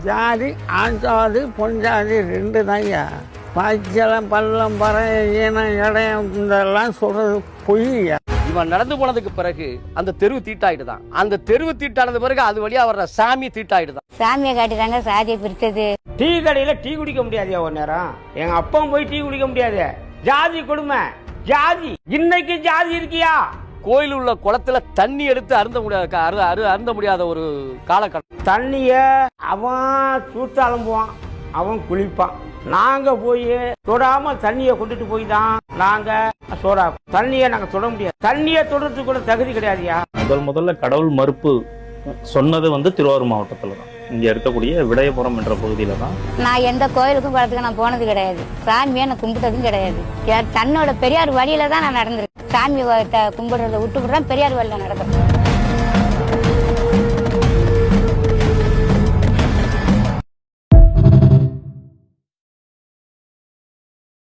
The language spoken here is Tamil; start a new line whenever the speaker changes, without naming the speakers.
ஜாதி ஆண் ஜாதி பொன் ஜாதி ரெண்டு தான்யா. பாய்ச்சலம் பள்ளம் பறை ஈனம் இடையம் இதெல்லாம் சொல்றது பொய்யா.
இவன் நடந்து போனதுக்கு பிறகு அந்த தெருவு தீட்டாயிட்டுதான். அந்த தெருவு தீட்டானது பிறகு அது வழியா வர்ற சாமி தீட்டாயிட்டுதான்.
சாமியை காட்டிதாங்க சாதியை பிரித்தது.
டீ கடையில டீ குடிக்க முடியாதியா ஒரு நேரம்? எங்க அப்பவும் போய் டீ குடிக்க முடியாது. ஜாதி கொடுமை ஜாதி. இன்னைக்கு ஜாதி இருக்கியா?
கோயில் உள்ள குளத்துல தண்ணி எடுத்து அருந்த முடியாத ஒரு காலகட்டம்.
தண்ணிய அவன் சூத்து அலம்புவான், அவன் குளிப்பான். நாங்க போய் தொடாம தண்ணிய கொண்டுட்டு போய் தான் நாங்க சோடா தண்ணிய நாங்க தொட முடியாது. தண்ணிய தொடுறதுக்கு கூட தகுதி கிடையாதுயா.
முதல்ல கடவுள் மறுப்பு சொன்னது திருவாரூர் மாவட்டத்துல தான், இங்க இருக்கக்கூடிய விடயபுரம் என்ற பகுதியில தான்.
நான் எந்த கோயிலுக்கும் குளத்துக்கு நான் போனது கிடையாது. சாமியை நான் கும்பிட்டதும் கிடையாது. தன்னோட பெரியார் வழியில தான் நான் நடந்திருக்கேன். சாமி கும்பிடுறத விட்டு பெரியார் வழியில நடக்கிறேன்.